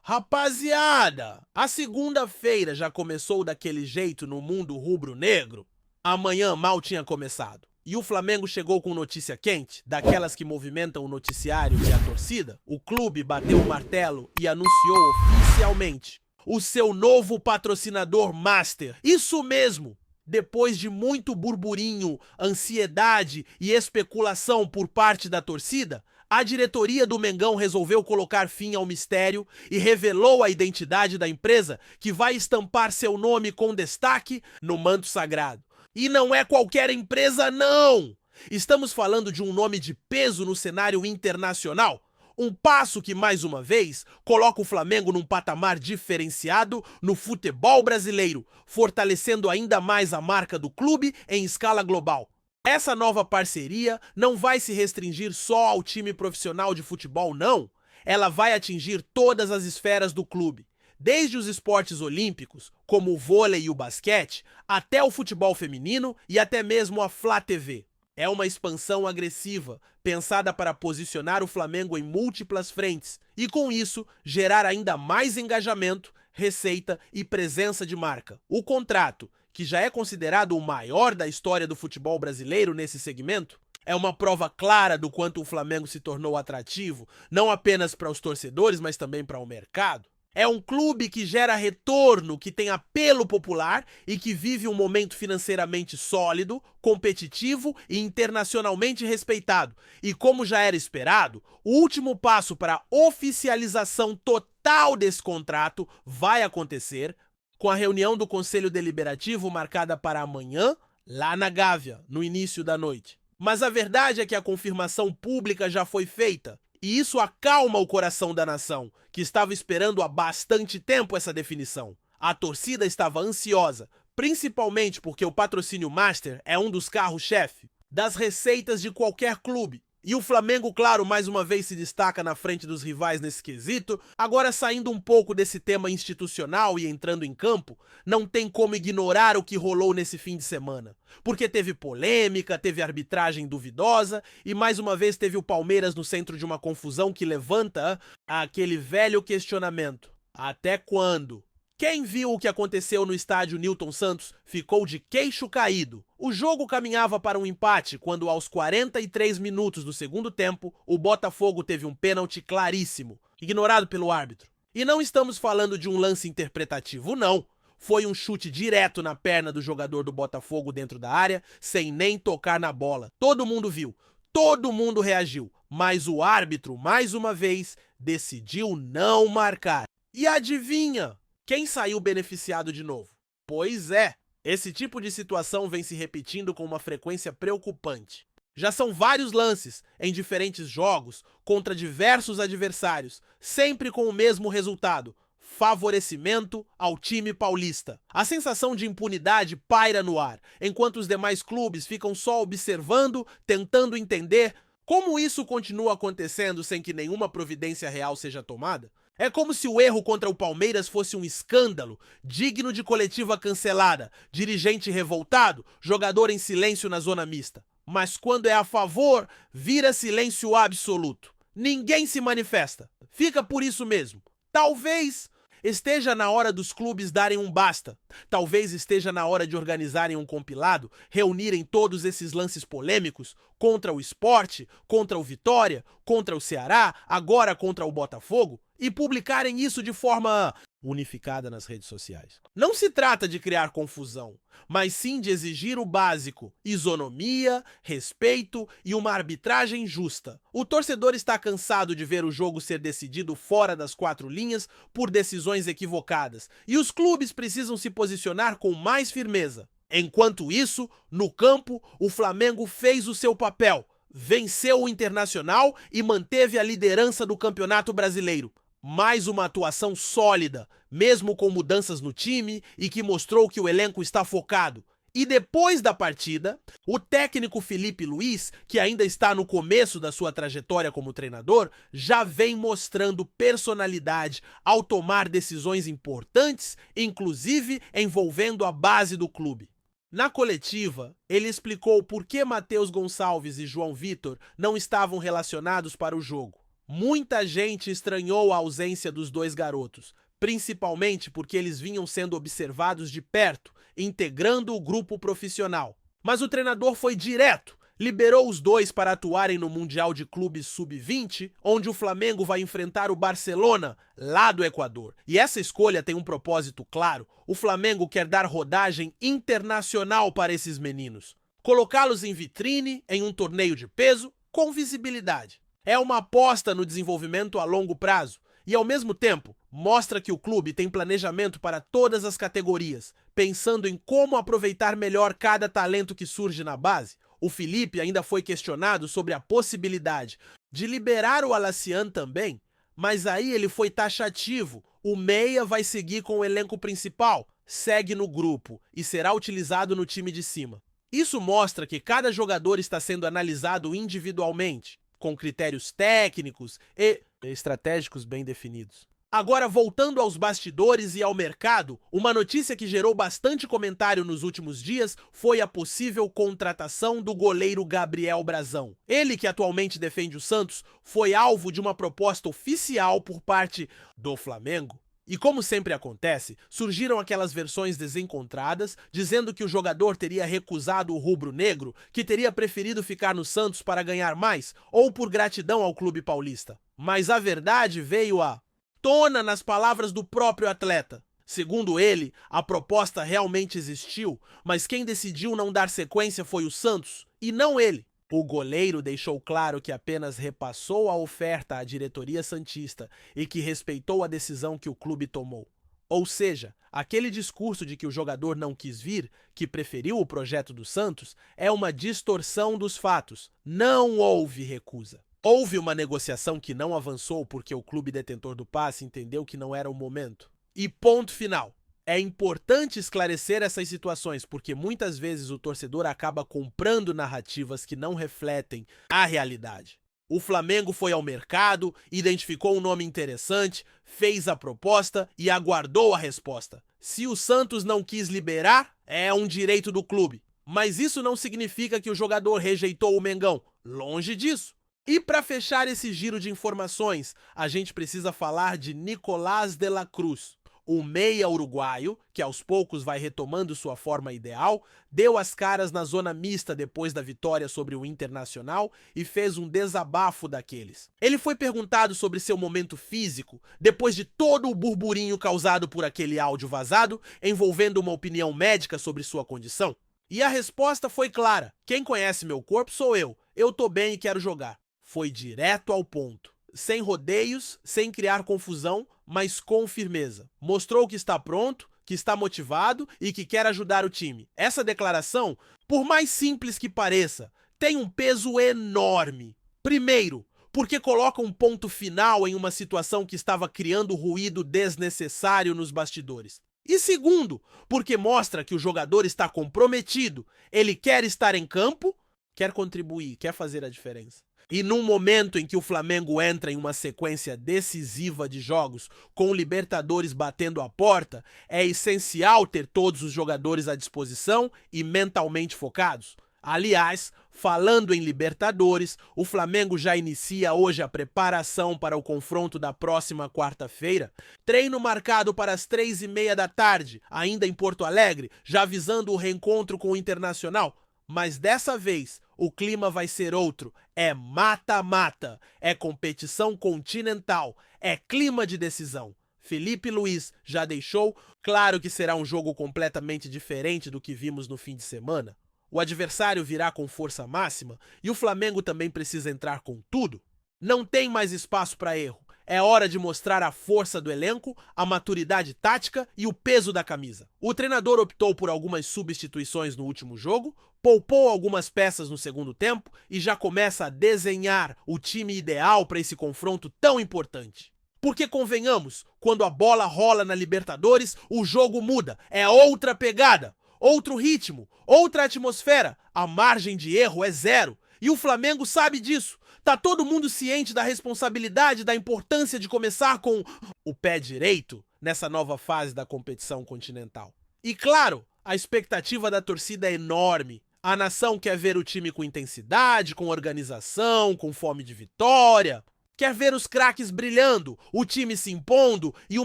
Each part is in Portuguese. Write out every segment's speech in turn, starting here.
Rapaziada, a segunda-feira já começou daquele jeito no mundo rubro-negro? Amanhã mal tinha começado. E o Flamengo chegou com notícia quente, daquelas que movimentam o noticiário e a torcida. O clube bateu o martelo e anunciou oficialmente o seu novo patrocinador master. Isso mesmo! Depois de muito burburinho, ansiedade e especulação por parte da torcida, a diretoria do Mengão resolveu colocar fim ao mistério e revelou a identidade da empresa que vai estampar seu nome com destaque no manto sagrado. E não é qualquer empresa, não! Estamos falando de um nome de peso no cenário internacional. Um passo que, mais uma vez, coloca o Flamengo num patamar diferenciado no futebol brasileiro, fortalecendo ainda mais a marca do clube em escala global. Essa nova parceria não vai se restringir só ao time profissional de futebol, não. Ela vai atingir todas as esferas do clube, desde os esportes olímpicos, como o vôlei e o basquete, até o futebol feminino e até mesmo a Flá TV. É uma expansão agressiva, pensada para posicionar o Flamengo em múltiplas frentes e, com isso, gerar ainda mais engajamento, receita e presença de marca. O contrato, que já é considerado o maior da história do futebol brasileiro nesse segmento, é uma prova clara do quanto o Flamengo se tornou atrativo, não apenas para os torcedores, mas também para o mercado. É um clube que gera retorno, que tem apelo popular e que vive um momento financeiramente sólido, competitivo e internacionalmente respeitado. E como já era esperado, o último passo para a oficialização total desse contrato vai acontecer com a reunião do Conselho Deliberativo marcada para amanhã, lá na Gávea, no início da noite. Mas a verdade é que a confirmação pública já foi feita. E isso acalma o coração da nação, que estava esperando há bastante tempo essa definição. A torcida estava ansiosa, principalmente porque o patrocínio Master é um dos carros-chefe das receitas de qualquer clube. E o Flamengo, claro, mais uma vez se destaca na frente dos rivais nesse quesito. Agora, saindo um pouco desse tema institucional e entrando em campo, não tem como ignorar o que rolou nesse fim de semana. Porque teve polêmica, teve arbitragem duvidosa e mais uma vez teve o Palmeiras no centro de uma confusão que levanta aquele velho questionamento. Até quando? Quem viu o que aconteceu no estádio Newton Santos ficou de queixo caído. O jogo caminhava para um empate quando, aos 43 minutos do segundo tempo, o Botafogo teve um pênalti claríssimo, ignorado pelo árbitro. E não estamos falando de um lance interpretativo, não. Foi um chute direto na perna do jogador do Botafogo dentro da área, sem nem tocar na bola. Todo mundo viu, todo mundo reagiu, mas o árbitro, mais uma vez, decidiu não marcar. E adivinha? Quem saiu beneficiado de novo? Pois é, esse tipo de situação vem se repetindo com uma frequência preocupante. Já são vários lances, em diferentes jogos, contra diversos adversários, sempre com o mesmo resultado: favorecimento ao time paulista. A sensação de impunidade paira no ar, enquanto os demais clubes ficam só observando, tentando entender como isso continua acontecendo sem que nenhuma providência real seja tomada. É como se o erro contra o Palmeiras fosse um escândalo, digno de coletiva cancelada, dirigente revoltado, jogador em silêncio na zona mista. Mas quando é a favor, vira silêncio absoluto. Ninguém se manifesta. Fica por isso mesmo. Talvez esteja na hora dos clubes darem um basta. Talvez esteja na hora de organizarem um compilado, reunirem todos esses lances polêmicos contra o Sport, contra o Vitória, contra o Ceará, agora contra o Botafogo, e publicarem isso de forma unificada nas redes sociais. Não se trata de criar confusão, mas sim de exigir o básico: isonomia, respeito e uma arbitragem justa. O torcedor está cansado de ver o jogo ser decidido fora das quatro linhas por decisões equivocadas, e os clubes precisam se posicionar com mais firmeza. Enquanto isso, no campo, o Flamengo fez o seu papel, venceu o Internacional e manteve a liderança do Campeonato Brasileiro. Mais uma atuação sólida, mesmo com mudanças no time, e que mostrou que o elenco está focado. E depois da partida, o técnico Felipe Luiz, que ainda está no começo da sua trajetória como treinador, já vem mostrando personalidade ao tomar decisões importantes, inclusive envolvendo a base do clube. Na coletiva, ele explicou por que Matheus Gonçalves e João Vitor não estavam relacionados para o jogo. Muita gente estranhou a ausência dos dois garotos, principalmente porque eles vinham sendo observados de perto, integrando o grupo profissional. Mas o treinador foi direto, liberou os dois para atuarem no Mundial de Clubes Sub-20, onde o Flamengo vai enfrentar o Barcelona, lá do Equador. E essa escolha tem um propósito claro: o Flamengo quer dar rodagem internacional para esses meninos, colocá-los em vitrine em um torneio de peso com visibilidade. É uma aposta no desenvolvimento a longo prazo e, ao mesmo tempo, mostra que o clube tem planejamento para todas as categorias, pensando em como aproveitar melhor cada talento que surge na base. O Felipe ainda foi questionado sobre a possibilidade de liberar o Alacian também, mas aí ele foi taxativo. O meia vai seguir com o elenco principal, segue no grupo e será utilizado no time de cima. Isso mostra que cada jogador está sendo analisado individualmente, com critérios técnicos e estratégicos bem definidos. Agora, voltando aos bastidores e ao mercado, uma notícia que gerou bastante comentário nos últimos dias foi a possível contratação do goleiro Gabriel Brazão. Ele, que atualmente defende o Santos, foi alvo de uma proposta oficial por parte do Flamengo. E como sempre acontece, surgiram aquelas versões desencontradas, dizendo que o jogador teria recusado o rubro-negro, que teria preferido ficar no Santos para ganhar mais, ou por gratidão ao clube paulista. Mas a verdade veio à tona nas palavras do próprio atleta. Segundo ele, a proposta realmente existiu, mas quem decidiu não dar sequência foi o Santos, e não ele. O goleiro deixou claro que apenas repassou a oferta à diretoria santista e que respeitou a decisão que o clube tomou. Ou seja, aquele discurso de que o jogador não quis vir, que preferiu o projeto do Santos, é uma distorção dos fatos. Não houve recusa. Houve uma negociação que não avançou porque o clube detentor do passe entendeu que não era o momento. E ponto final. É importante esclarecer essas situações, porque muitas vezes o torcedor acaba comprando narrativas que não refletem a realidade. O Flamengo foi ao mercado, identificou um nome interessante, fez a proposta e aguardou a resposta. Se o Santos não quis liberar, é um direito do clube. Mas isso não significa que o jogador rejeitou o Mengão. Longe disso. E para fechar esse giro de informações, a gente precisa falar de Nicolás de la Cruz. O meia uruguaio, que aos poucos vai retomando sua forma ideal, deu as caras na zona mista depois da vitória sobre o Internacional e fez um desabafo daqueles. Ele foi perguntado sobre seu momento físico, depois de todo o burburinho causado por aquele áudio vazado, envolvendo uma opinião médica sobre sua condição. E a resposta foi clara: quem conhece meu corpo sou eu tô bem e quero jogar. Foi direto ao ponto. Sem rodeios, sem criar confusão, mas com firmeza. Mostrou que está pronto, que está motivado e que quer ajudar o time. Essa declaração, por mais simples que pareça, tem um peso enorme. Primeiro, porque coloca um ponto final em uma situação que estava criando ruído desnecessário nos bastidores. E segundo, porque mostra que o jogador está comprometido, ele quer estar em campo, quer contribuir, quer fazer a diferença. E num momento em que o Flamengo entra em uma sequência decisiva de jogos, com o Libertadores batendo a porta, é essencial ter todos os jogadores à disposição e mentalmente focados. Aliás, falando em Libertadores, o Flamengo já inicia hoje a preparação para o confronto da próxima quarta-feira. Treino marcado para as 3h30 da tarde, ainda em Porto Alegre, já visando o reencontro com o Internacional. Mas dessa vez, o clima vai ser outro. É mata-mata, é competição continental, é clima de decisão. Felipe Luiz já deixou claro que será um jogo completamente diferente do que vimos no fim de semana. O adversário virá com força máxima e o Flamengo também precisa entrar com tudo. Não tem mais espaço para erro. É hora de mostrar a força do elenco, a maturidade tática e o peso da camisa. O treinador optou por algumas substituições no último jogo, poupou algumas peças no segundo tempo e já começa a desenhar o time ideal para esse confronto tão importante. Porque convenhamos, quando a bola rola na Libertadores, o jogo muda, é outra pegada, outro ritmo, outra atmosfera, a margem de erro é zero. E o Flamengo sabe disso. Tá todo mundo ciente da responsabilidade, da importância de começar com o pé direito nessa nova fase da competição continental. E claro, a expectativa da torcida é enorme. A nação quer ver o time com intensidade, com organização, com fome de vitória. Quer ver os craques brilhando, o time se impondo e o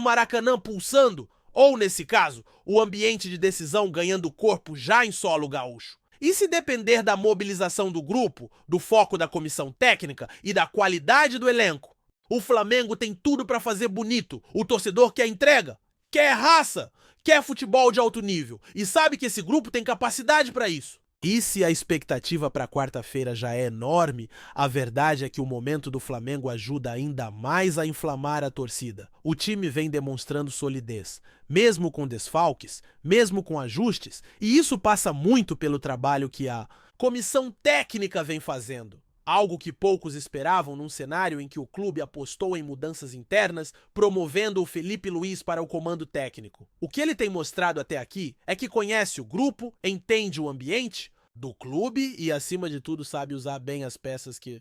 Maracanã pulsando? Ou, nesse caso, o ambiente de decisão ganhando corpo já em solo gaúcho? E se depender da mobilização do grupo, do foco da comissão técnica e da qualidade do elenco? O Flamengo tem tudo para fazer bonito. O torcedor quer entrega, quer raça, quer futebol de alto nível. E sabe que esse grupo tem capacidade para isso. E se a expectativa para quarta-feira já é enorme, a verdade é que o momento do Flamengo ajuda ainda mais a inflamar a torcida. O time vem demonstrando solidez, mesmo com desfalques, mesmo com ajustes, e isso passa muito pelo trabalho que a comissão técnica vem fazendo. Algo que poucos esperavam num cenário em que o clube apostou em mudanças internas, promovendo o Felipe Luiz para o comando técnico. O que ele tem mostrado até aqui é que conhece o grupo, entende o ambiente do clube e, acima de tudo, sabe usar bem as peças que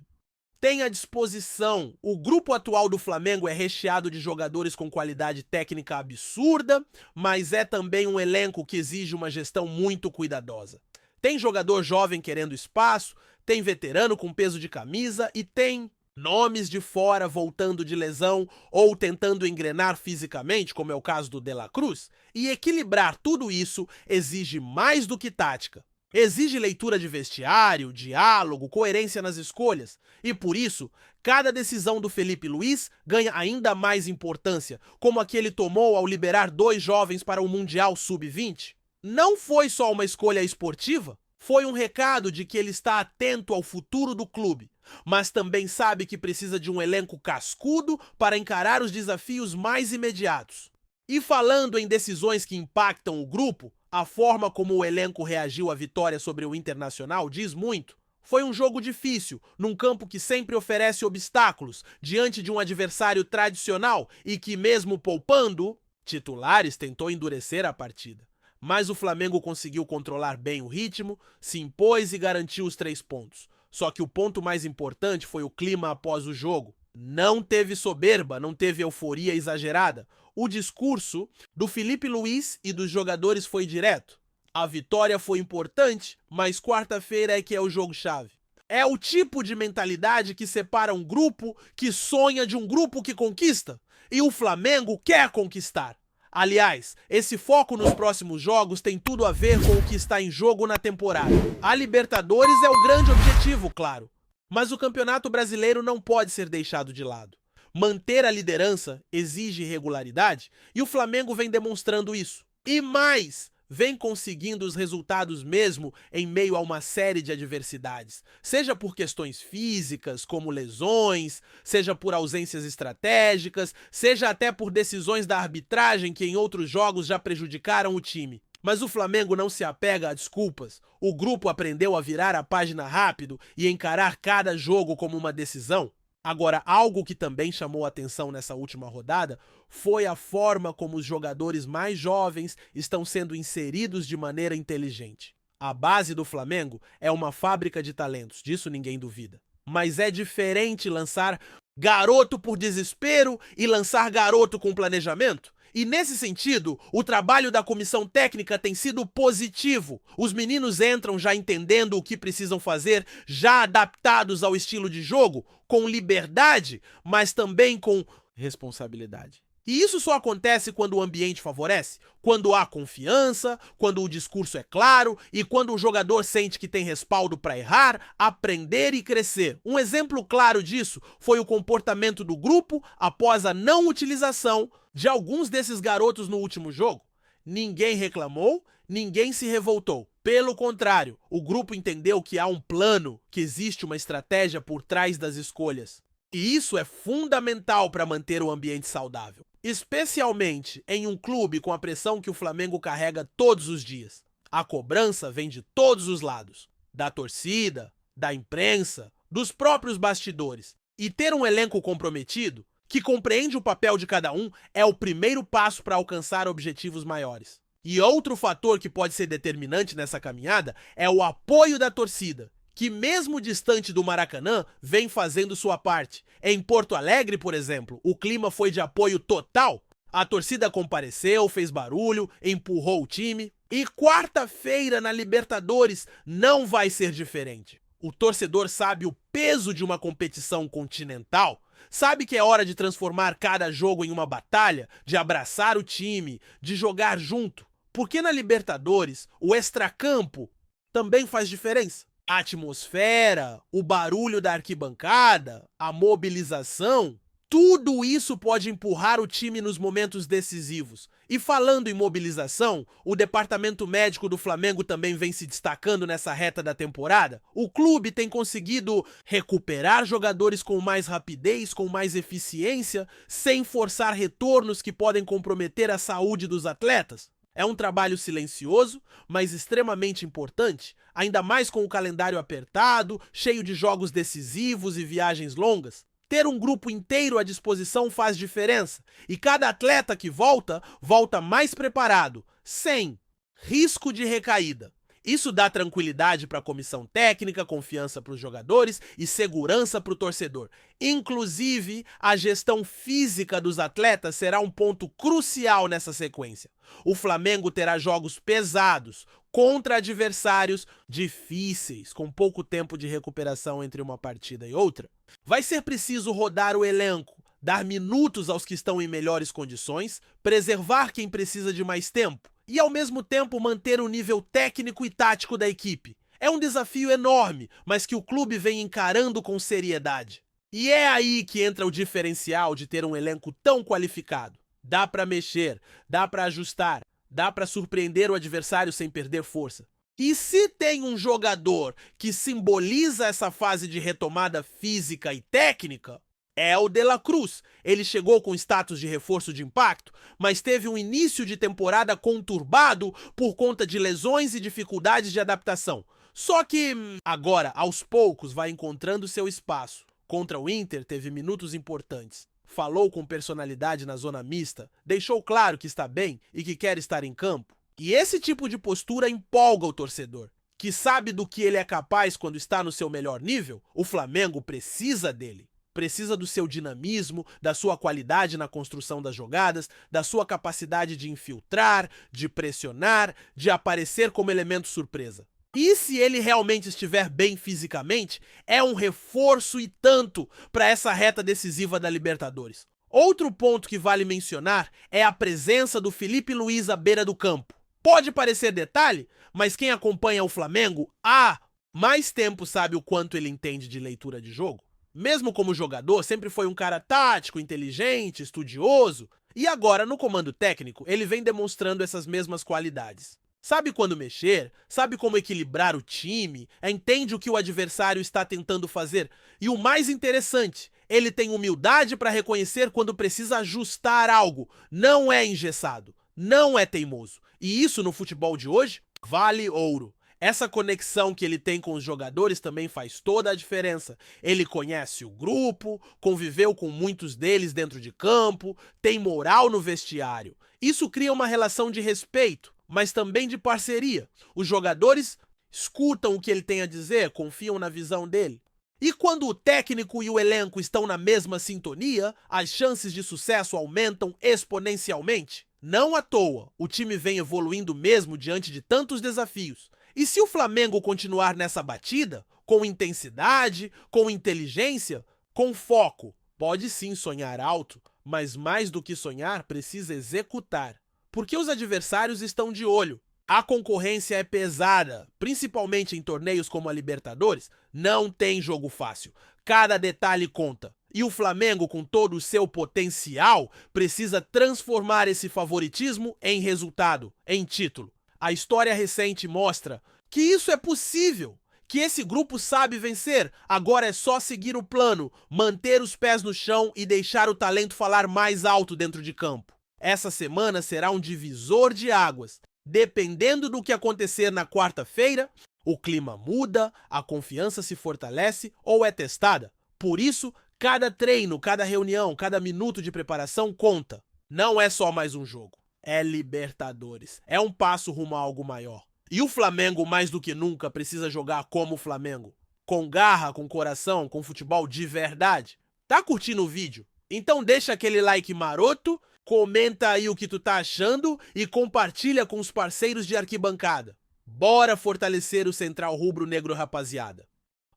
tem à disposição. O grupo atual do Flamengo é recheado de jogadores com qualidade técnica absurda, mas é também um elenco que exige uma gestão muito cuidadosa. Tem jogador jovem querendo espaço, tem veterano com peso de camisa e tem nomes de fora voltando de lesão ou tentando engrenar fisicamente, como é o caso do De La Cruz. E equilibrar tudo isso exige mais do que tática. Exige leitura de vestiário, diálogo, coerência nas escolhas. E por isso, cada decisão do Felipe Luiz ganha ainda mais importância, como a que ele tomou ao liberar 2 jovens para o Mundial Sub-20. Não foi só uma escolha esportiva, foi um recado de que ele está atento ao futuro do clube, mas também sabe que precisa de um elenco cascudo para encarar os desafios mais imediatos. E falando em decisões que impactam o grupo, a forma como o elenco reagiu à vitória sobre o Internacional diz muito. Foi um jogo difícil, num campo que sempre oferece obstáculos, diante de um adversário tradicional e que, mesmo poupando titulares, tentou endurecer a partida. Mas o Flamengo conseguiu controlar bem o ritmo, se impôs e garantiu os 3 pontos. Só que o ponto mais importante foi o clima após o jogo. Não teve soberba, não teve euforia exagerada. O discurso do Felipe Luiz e dos jogadores foi direto. A vitória foi importante, mas quarta-feira é que é o jogo-chave. É o tipo de mentalidade que separa um grupo que sonha de um grupo que conquista. E o Flamengo quer conquistar. Aliás, esse foco nos próximos jogos tem tudo a ver com o que está em jogo na temporada. A Libertadores é o grande objetivo, claro. Mas o Campeonato Brasileiro não pode ser deixado de lado. Manter a liderança exige regularidade e o Flamengo vem demonstrando isso. E mais, vem conseguindo os resultados mesmo em meio a uma série de adversidades. Seja por questões físicas, como lesões, seja por ausências estratégicas, seja até por decisões da arbitragem que em outros jogos já prejudicaram o time. Mas o Flamengo não se apega a desculpas. O grupo aprendeu a virar a página rápido e encarar cada jogo como uma decisão. Agora, algo que também chamou a atenção nessa última rodada foi a forma como os jogadores mais jovens estão sendo inseridos de maneira inteligente. A base do Flamengo é uma fábrica de talentos, disso ninguém duvida. Mas é diferente lançar garoto por desespero e lançar garoto com planejamento? E nesse sentido, o trabalho da comissão técnica tem sido positivo. Os meninos entram já entendendo o que precisam fazer, já adaptados ao estilo de jogo, com liberdade, mas também com responsabilidade. E isso só acontece quando o ambiente favorece, quando há confiança, quando o discurso é claro e quando o jogador sente que tem respaldo para errar, aprender e crescer. Um exemplo claro disso foi o comportamento do grupo após a não utilização de alguns desses garotos no último jogo. Ninguém reclamou, ninguém se revoltou. Pelo contrário, o grupo entendeu que há um plano, que existe uma estratégia por trás das escolhas. E isso é fundamental para manter o ambiente saudável, especialmente em um clube com a pressão que o Flamengo carrega todos os dias. A cobrança vem de todos os lados, da torcida, da imprensa, dos próprios bastidores. E ter um elenco comprometido, que compreende o papel de cada um, é o primeiro passo para alcançar objetivos maiores. E outro fator que pode ser determinante nessa caminhada é o apoio da torcida, que mesmo distante do Maracanã, vem fazendo sua parte. Em Porto Alegre, por exemplo, o clima foi de apoio total. A torcida compareceu, fez barulho, empurrou o time. E quarta-feira na Libertadores não vai ser diferente. O torcedor sabe o peso de uma competição continental, Sabe que é hora de transformar cada jogo em uma batalha, de abraçar o time, de jogar junto. Porque na Libertadores, o extracampo também faz diferença. A atmosfera, o barulho da arquibancada, a mobilização, tudo isso pode empurrar o time nos momentos decisivos. E falando em mobilização, o departamento médico do Flamengo também vem se destacando nessa reta da temporada. O clube tem conseguido recuperar jogadores com mais rapidez, com mais eficiência, sem forçar retornos que podem comprometer a saúde dos atletas. É um trabalho silencioso, mas extremamente importante, ainda mais com o calendário apertado, cheio de jogos decisivos e viagens longas. Ter um grupo inteiro à disposição faz diferença, e cada atleta que volta, volta mais preparado, sem risco de recaída. Isso dá tranquilidade para a comissão técnica, confiança para os jogadores e segurança para o torcedor. Inclusive, a gestão física dos atletas será um ponto crucial nessa sequência. O Flamengo terá jogos pesados contra adversários difíceis, com pouco tempo de recuperação entre uma partida e outra. Vai ser preciso rodar o elenco, dar minutos aos que estão em melhores condições, preservar quem precisa de mais tempo e, ao mesmo tempo, manter o nível técnico e tático da equipe. É um desafio enorme, mas que o clube vem encarando com seriedade. E é aí que entra o diferencial de ter um elenco tão qualificado. Dá para mexer, dá para ajustar, dá para surpreender o adversário sem perder força. E se tem um jogador que simboliza essa fase de retomada física e técnica, é o De La Cruz. Ele chegou com status de reforço de impacto, mas teve um início de temporada conturbado por conta de lesões e dificuldades de adaptação. Só que agora, aos poucos, vai encontrando seu espaço. Contra o Inter, teve minutos importantes. Falou com personalidade na zona mista, deixou claro que está bem e que quer estar em campo. E esse tipo de postura empolga o torcedor, que sabe do que ele é capaz quando está no seu melhor nível. O Flamengo precisa dele. Precisa do seu dinamismo, da sua qualidade na construção das jogadas, da sua capacidade de infiltrar, de pressionar, de aparecer como elemento surpresa. E se ele realmente estiver bem fisicamente, é um reforço e tanto para essa reta decisiva da Libertadores. Outro ponto que vale mencionar é a presença do Felipe Luiz à beira do campo. Pode parecer detalhe, mas quem acompanha o Flamengo há mais tempo sabe o quanto ele entende de leitura de jogo. Mesmo como jogador, sempre foi um cara tático, inteligente, estudioso, e agora, no comando técnico, ele vem demonstrando essas mesmas qualidades. Sabe quando mexer, sabe como equilibrar o time, entende o que o adversário está tentando fazer, e o mais interessante, ele tem humildade para reconhecer quando precisa ajustar algo, não é engessado, não é teimoso, e isso no futebol de hoje vale ouro. Essa conexão que ele tem com os jogadores também faz toda a diferença. Ele conhece o grupo, conviveu com muitos deles dentro de campo, tem moral no vestiário. Isso cria uma relação de respeito, mas também de parceria. Os jogadores escutam o que ele tem a dizer, confiam na visão dele. E quando o técnico e o elenco estão na mesma sintonia, as chances de sucesso aumentam exponencialmente. Não à toa, o time vem evoluindo mesmo diante de tantos desafios. E se o Flamengo continuar nessa batida, com intensidade, com inteligência, com foco, pode sim sonhar alto, mas mais do que sonhar, precisa executar. Porque os adversários estão de olho. A concorrência é pesada, principalmente em torneios como a Libertadores, não tem jogo fácil. Cada detalhe conta. E o Flamengo, com todo o seu potencial, precisa transformar esse favoritismo em resultado, em título. A história recente mostra que isso é possível, que esse grupo sabe vencer, agora é só seguir o plano, manter os pés no chão e deixar o talento falar mais alto dentro de campo. Essa semana será um divisor de águas. Dependendo do que acontecer na quarta-feira, o clima muda, a confiança se fortalece ou é testada. Por isso, cada treino, cada reunião, cada minuto de preparação conta. Não é só mais um jogo. É Libertadores. É um passo rumo a algo maior. E o Flamengo, mais do que nunca, precisa jogar como o Flamengo. Com garra, com coração, com futebol de verdade. Tá curtindo o vídeo? Então deixa aquele like maroto, comenta aí o que tu tá achando e compartilha com os parceiros de arquibancada. Bora fortalecer o Central Rubro Negro, rapaziada.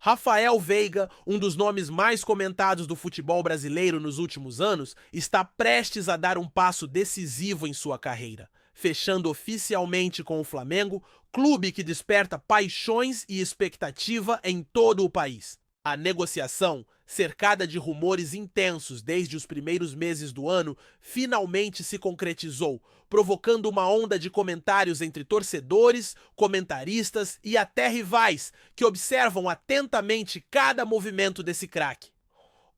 Rafael Veiga, um dos nomes mais comentados do futebol brasileiro nos últimos anos, está prestes a dar um passo decisivo em sua carreira, fechando oficialmente com o Flamengo, clube que desperta paixões e expectativa em todo o país. A negociação, cercada de rumores intensos desde os primeiros meses do ano, finalmente se concretizou, provocando uma onda de comentários entre torcedores, comentaristas e até rivais, que observam atentamente cada movimento desse craque.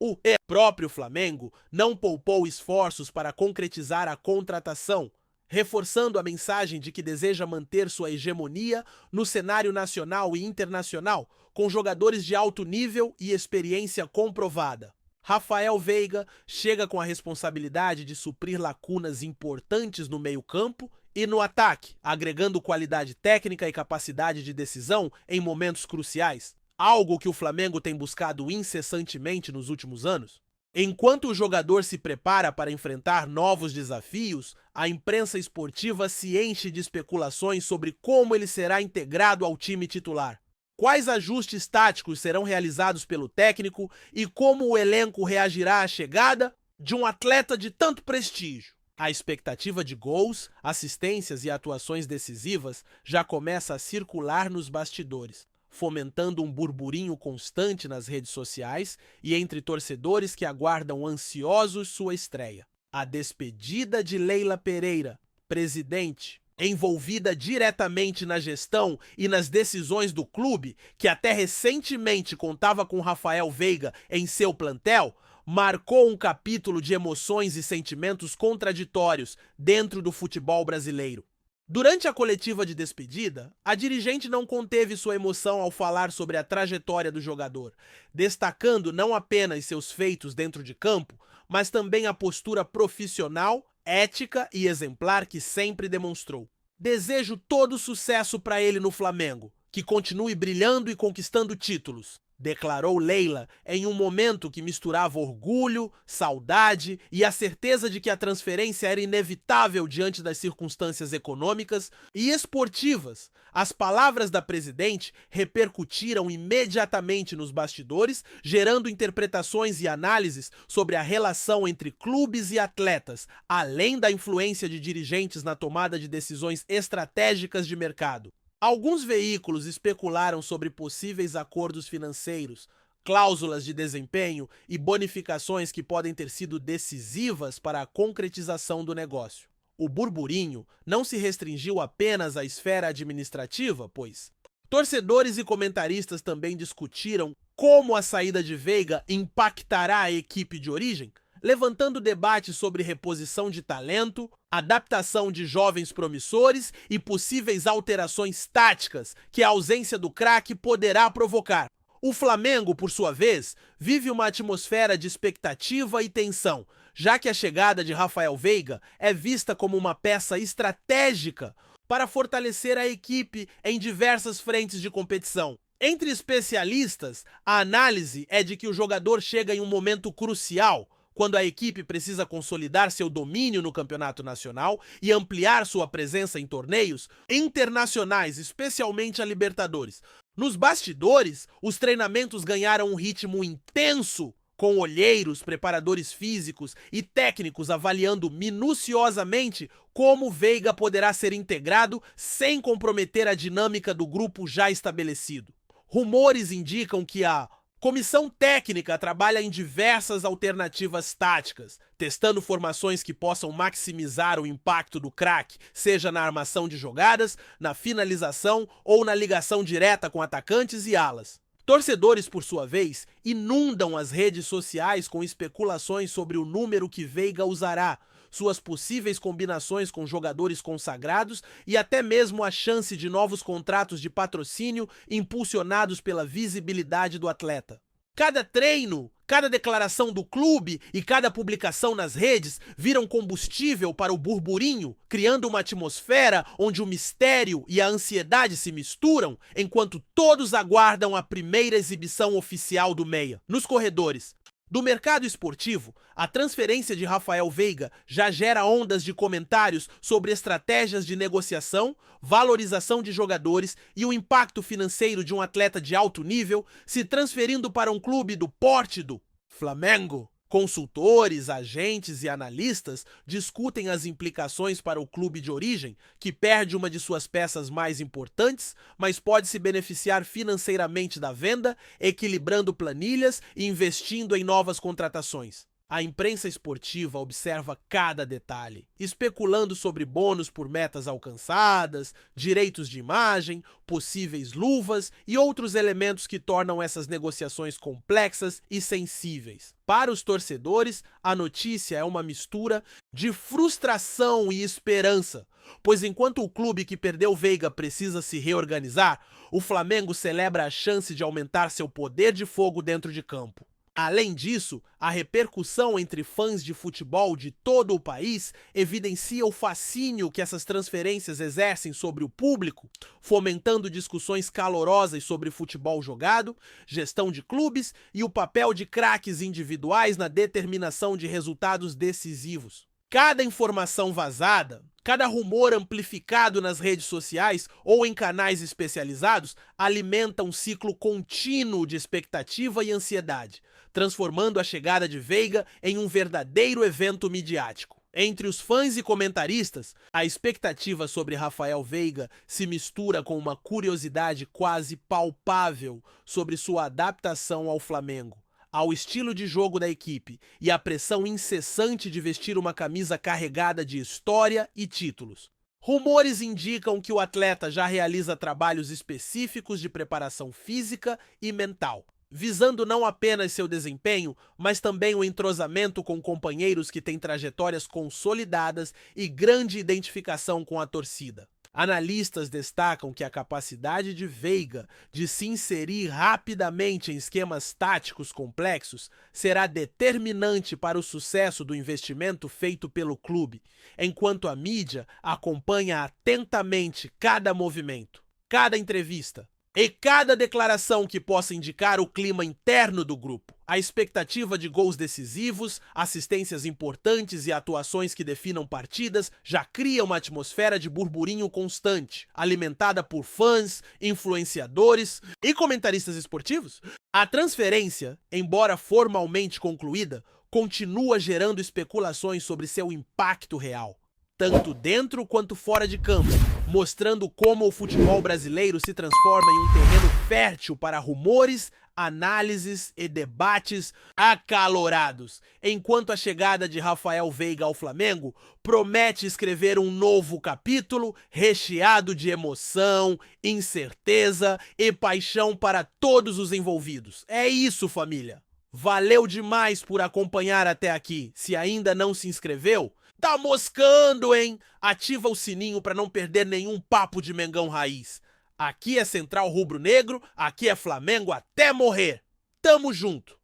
O próprio Flamengo não poupou esforços para concretizar a contratação, reforçando a mensagem de que deseja manter sua hegemonia no cenário nacional e internacional, com jogadores de alto nível e experiência comprovada. Rafael Veiga chega com a responsabilidade de suprir lacunas importantes no meio-campo e no ataque, agregando qualidade técnica e capacidade de decisão em momentos cruciais, algo que o Flamengo tem buscado incessantemente nos últimos anos. Enquanto o jogador se prepara para enfrentar novos desafios, a imprensa esportiva se enche de especulações sobre como ele será integrado ao time titular. Quais ajustes táticos serão realizados pelo técnico e como o elenco reagirá à chegada de um atleta de tanto prestígio. A expectativa de gols, assistências e atuações decisivas já começa a circular nos bastidores, fomentando um burburinho constante nas redes sociais e entre torcedores que aguardam ansiosos sua estreia. A despedida de Leila Pereira, presidente, envolvida diretamente na gestão e nas decisões do clube, que até recentemente contava com Rafael Veiga em seu plantel, marcou um capítulo de emoções e sentimentos contraditórios dentro do futebol brasileiro. Durante a coletiva de despedida, a dirigente não conteve sua emoção ao falar sobre a trajetória do jogador, destacando não apenas seus feitos dentro de campo, mas também a postura profissional, ética e exemplar que sempre demonstrou. Desejo todo sucesso para ele no Flamengo, que continue brilhando e conquistando títulos, declarou Leila em um momento que misturava orgulho, saudade e a certeza de que a transferência era inevitável diante das circunstâncias econômicas e esportivas. As palavras da presidente repercutiram imediatamente nos bastidores, gerando interpretações e análises sobre a relação entre clubes e atletas, além da influência de dirigentes na tomada de decisões estratégicas de mercado. Alguns veículos especularam sobre possíveis acordos financeiros, cláusulas de desempenho e bonificações que podem ter sido decisivas para a concretização do negócio. O burburinho não se restringiu apenas à esfera administrativa, pois torcedores e comentaristas também discutiram como a saída de Veiga impactará a equipe de origem, levantando debates sobre reposição de talento, adaptação de jovens promissores e possíveis alterações táticas que a ausência do craque poderá provocar. O Flamengo, por sua vez, vive uma atmosfera de expectativa e tensão, já que a chegada de Rafael Veiga é vista como uma peça estratégica para fortalecer a equipe em diversas frentes de competição. Entre especialistas, a análise é de que o jogador chega em um momento crucial, quando a equipe precisa consolidar seu domínio no campeonato nacional e ampliar sua presença em torneios internacionais, especialmente a Libertadores. Nos bastidores, os treinamentos ganharam um ritmo intenso, com olheiros, preparadores físicos e técnicos avaliando minuciosamente como Veiga poderá ser integrado sem comprometer a dinâmica do grupo já estabelecido. Rumores indicam que a comissão técnica trabalha em diversas alternativas táticas, testando formações que possam maximizar o impacto do craque, seja na armação de jogadas, na finalização ou na ligação direta com atacantes e alas. Torcedores, por sua vez, inundam as redes sociais com especulações sobre o número que Veiga usará, suas possíveis combinações com jogadores consagrados e até mesmo a chance de novos contratos de patrocínio impulsionados pela visibilidade do atleta. Cada treino, cada declaração do clube e cada publicação nas redes viram combustível para o burburinho, criando uma atmosfera onde o mistério e a ansiedade se misturam, enquanto todos aguardam a primeira exibição oficial do meia. Nos corredores, Do mercado esportivo, a transferência de Rafael Veiga já gera ondas de comentários sobre estratégias de negociação, valorização de jogadores e o impacto financeiro de um atleta de alto nível se transferindo para um clube do porte do Flamengo. Consultores, agentes e analistas discutem as implicações para o clube de origem, que perde uma de suas peças mais importantes, mas pode se beneficiar financeiramente da venda, equilibrando planilhas e investindo em novas contratações. A imprensa esportiva observa cada detalhe, especulando sobre bônus por metas alcançadas, direitos de imagem, possíveis luvas e outros elementos que tornam essas negociações complexas e sensíveis. Para os torcedores, a notícia é uma mistura de frustração e esperança, pois enquanto o clube que perdeu Veiga precisa se reorganizar, o Flamengo celebra a chance de aumentar seu poder de fogo dentro de campo. Além disso, a repercussão entre fãs de futebol de todo o país evidencia o fascínio que essas transferências exercem sobre o público, fomentando discussões calorosas sobre futebol jogado, gestão de clubes e o papel de craques individuais na determinação de resultados decisivos. Cada informação vazada, cada rumor amplificado nas redes sociais ou em canais especializados alimenta um ciclo contínuo de expectativa e ansiedade, transformando a chegada de Veiga em um verdadeiro evento midiático. Entre os fãs e comentaristas, a expectativa sobre Rafael Veiga se mistura com uma curiosidade quase palpável sobre sua adaptação ao Flamengo, ao estilo de jogo da equipe e à pressão incessante de vestir uma camisa carregada de história e títulos. Rumores indicam que o atleta já realiza trabalhos específicos de preparação física e mental, visando não apenas seu desempenho, mas também o entrosamento com companheiros que têm trajetórias consolidadas e grande identificação com a torcida. Analistas destacam que a capacidade de Veiga de se inserir rapidamente em esquemas táticos complexos será determinante para o sucesso do investimento feito pelo clube, enquanto a mídia acompanha atentamente cada movimento, cada entrevista e cada declaração que possa indicar o clima interno do grupo. A expectativa de gols decisivos, assistências importantes e atuações que definam partidas já cria uma atmosfera de burburinho constante, alimentada por fãs, influenciadores e comentaristas esportivos. A transferência, embora formalmente concluída, continua gerando especulações sobre seu impacto real, tanto dentro quanto fora de campo, mostrando como o futebol brasileiro se transforma em um terreno fértil para rumores, análises e debates acalorados, enquanto a chegada de Rafael Veiga ao Flamengo promete escrever um novo capítulo recheado de emoção, incerteza e paixão para todos os envolvidos. É isso, família! Valeu demais por acompanhar até aqui. Se ainda não se inscreveu, tá moscando, hein? Ativa o sininho para não perder nenhum papo de Mengão Raiz. Aqui é Central Rubro Negro, aqui é Flamengo até morrer. Tamo junto!